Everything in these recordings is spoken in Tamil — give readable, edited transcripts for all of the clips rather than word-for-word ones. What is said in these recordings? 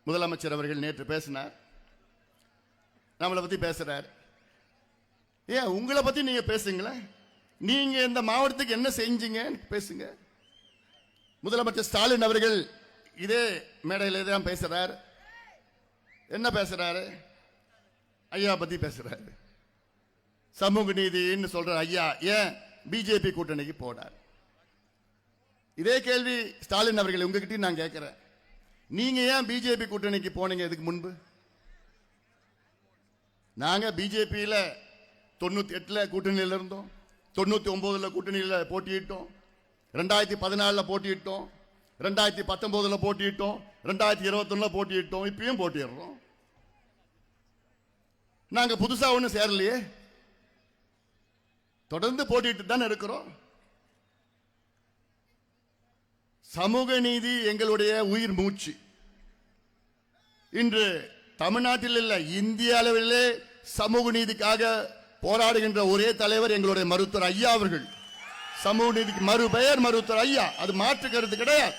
முதலமைச்சர் அவர்கள் நேற்று பேசினார். நம்மளை பத்தி பேசுறார். ஏன் உங்களை பத்தி நீங்க பேசுங்களேன். நீங்க இந்த மாவட்டத்துக்கு என்ன செஞ்சீங்க பேசுங்க. முதலமைச்சர் ஸ்டாலின் அவர்கள் இதே மேடையில் தான் பேசுறார். என்ன பேசுறாரு? ஐயா பத்தி பேசுறாரு. சமூக நீதினு சொல்ற ஐயா ஏன் பிஜேபி கூட்டணிக்கு போனார்? இதே கேள்வி ஸ்டாலின் அவர்கள் உங்ககிட்ட நான் கேட்கிறேன். நீங்க ஏன் பிஜேபி கூட்டணிக்கு போனீங்க இதுக்கு முன்பு? நாங்க பிஜேபியில 98 கூட்டணியில் இருந்தோம், 99 கூட்டணியில் போட்டியிட்டோம், 2014 போட்டியிட்டோம், 2019 போட்டியிட்டோம், 2021 போட்டியிட்டோம், இப்பயும் போட்டிடுறோம். நாங்க புதுசா ஒன்னும் சேரலையே, தொடர்ந்து போட்டிட்டு தான் இருக்கிறோம். சமூக நீதி எங்களுடைய உயிர் மூச்சு. இன்று தமிழ்நாட்டில் இல்ல இந்திய அளவிலே சமூக நீதிக்காக போராடுகின்ற ஒரே தலைவர் எங்களுடைய மருத்துவர் ஐயா அவர்கள். சமூக நீதிக்கு மறுபெயர் மருத்துவர் ஐயா. அது மாற்று கருத்து கிடையாது.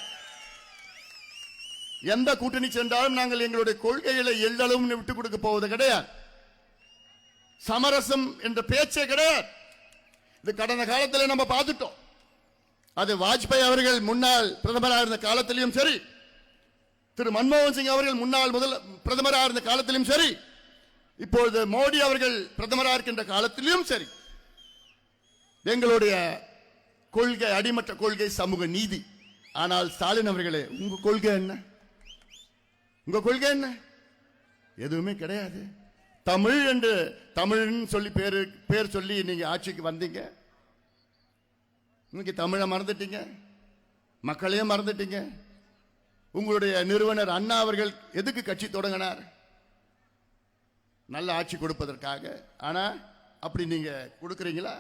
எந்த கூட்டணி சென்றாலும் நாங்கள் எங்களுடைய கொள்கைகளை எல்லளவும் விட்டுக் கொடுக்க போவது கிடையாது. சமரசம் என்ற பேச்சே கிடையாது. இது கடந்த காலத்தில் நம்ம பார்த்துட்டோம். அது வாஜ்பாய் அவர்கள் முன்னாள் பிரதமராக இருந்த காலத்திலும் சரி, திரு மன்மோகன் சிங் அவர்கள் முன்னாள் பிரதமராக இருந்த காலத்திலும் சரி, இப்பொழுது மோடி அவர்கள் பிரதமராக இருக்கின்ற காலத்திலும் சரி, எங்களுடைய கொள்கை அடிமட்ட கொள்கை சமூக நீதி. ஆனால் ஸ்டாலின் அவர்களே, உங்க கொள்கை என்ன? உங்க கொள்கை என்ன? எதுவுமே கிடையாது. தமிழ் என்று தமிழ்னு சொல்லி பேர் சொல்லி நீங்க ஆட்சிக்கு வந்தீங்க. இன்னைக்கு தமிழை மறந்துட்டீங்க, மக்களையும் மறந்துட்டீங்க. உங்களுடைய நிறுவனர் அண்ணா அவர்கள் எதுக்கு கட்சி தொடங்கினார்? நல்ல ஆட்சி கொடுப்பதற்காக. ஆனா அப்படி நீங்க கொடுக்கிறீங்களா?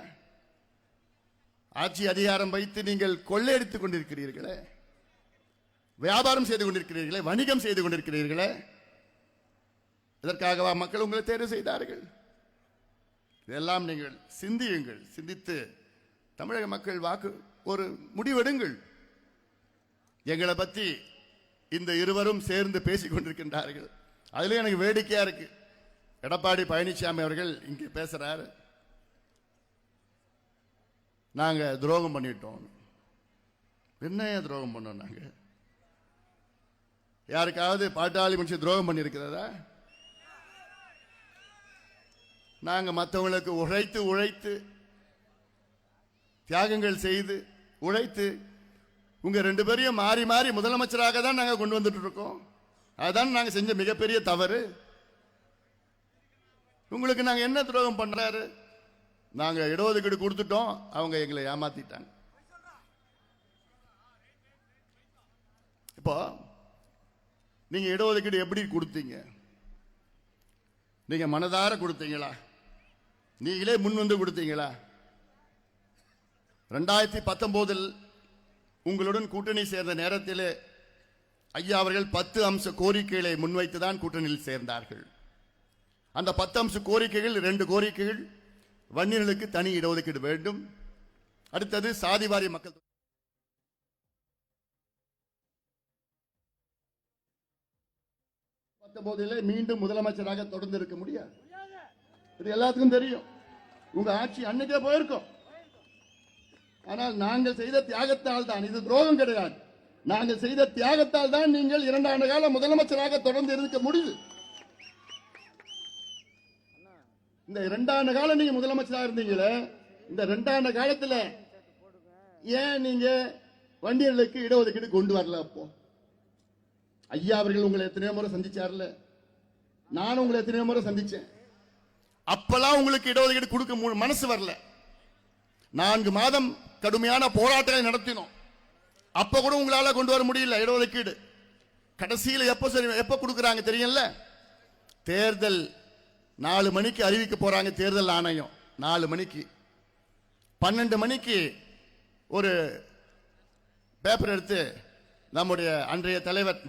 ஆட்சி அதிகாரம் வைத்து நீங்கள் கொள்ளையடித்துக் கொண்டிருக்கிறீர்களே, வியாபாரம் செய்து கொண்டிருக்கிறீர்களே, வணிகம் செய்து கொண்டிருக்கிறீர்களே. இதற்காகவா மக்கள் உங்களை தேர்வு செய்தார்கள்? இதெல்லாம் நீங்கள் சிந்தியுங்கள். சிந்தித்து தமிழக மக்கள் வாக்கு ஒரு முடிவெடுங்கள். எங்களை பத்தி இந்த இருவரும் சேர்ந்து பேசிக் கொண்டிருக்கின்றார்கள். அதுல எனக்கு வேடிக்கையா இருக்கு. எடப்பாடி பழனிசாமி அவர்கள் இங்கே பேசுறாரு, நாங்க துரோகம் பண்ணிட்டோம். என்ன துரோகம் பண்ணோம்? நாங்க யாருக்காவது பாட்டாளி மனுஷன் துரோகம் பண்ணிருக்கிறதா? நாங்க மற்றவங்களுக்கு உழைத்து உழைத்து தியாகங்கள் செய்து உழைத்து உங்க 2 பேரையும் மாறி மாறி முதலமைச்சராக தான் நாங்க கொண்டு வந்துட்டு இருக்கோம். அதுதான் நாங்க செஞ்ச மிகப்பெரிய தவறு. உங்களுக்கு நாங்க என்ன துரோகம் பண்றாரு? நாங்க இடஒதுக்கீடு கொடுத்துட்டோம், அவங்க எங்களை ஏமாத்திட்டாங்க. இப்போ நீங்க இடஒதுக்கீடு எப்படி கொடுத்தீங்க? நீங்க மனதார கொடுத்தீங்களா? நீங்களே முன் வந்து கொடுத்தீங்களா? 2019 உங்களுடன் கூட்டணி சேர்ந்த நேரத்தில் ஐயா அவர்கள் 10 அம்ச கோரிக்கைகளை முன்வைத்துதான் கூட்டணியில் சேர்ந்தார்கள். அந்த 10 அம்ச கோரிக்கைகள் 2 கோரிக்கைகள், வன்னியர்களுக்கு தனி இடஒதுக்கீடு வேண்டும், அடுத்தது சாதிவாரி மக்கள் 19 மீண்டும் முதலமைச்சராக தொடர்ந்து இருக்க முடியாது. இது எல்லாத்துக்கும் தெரியும். உங்க ஆட்சி அன்னைக்கே போயிருக்கும். ஆனால் நாங்கள் செய்த தியாகத்தால் தான், இது துரோகம் கிடையாது, நாங்கள் செய்த தியாகத்தால் தான் நீங்கள் 2 ஆண்டு கால முதலமைச்சராக தொடர்ந்து இருக்க முடியுது. இந்த 2 ஆண்டு காலம் நீங்க முதலமைச்சராக இருந்தீங்களே, இந்த 2 ஆண்டு காலத்தில் ஏன் நீங்க வண்டியர்களுக்கு இடஒதுக்கீடு கொண்டு வரல? அப்போ ஐயா அவர்கள் உங்களை எத்தனையோ முறை சந்திச்சார்ல, நானும் உங்களை எத்தனையோ முறை சந்திச்சேன். அப்பெல்லாம் உங்களுக்கு இடஒதுக்கீடு கொடுக்க மனசு வரல. 4 மாதம் கடுமையான போராட்டங்களை நடத்தினோம். அப்ப கூட உங்களால கொண்டு வர முடியல இடஒதுக்கீடு. கடைசியில் எப்ப கொடுக்கறாங்க தெரியல? தேர்தல் 4 மணிக்கு அறிவிக்க போறாங்க. தேர்தல் ஆணையம் 4 மணிக்கு, 12 மணிக்கு ஒரு பேப்பர் எடுத்து நம்முடைய அன்றைய தலைவர்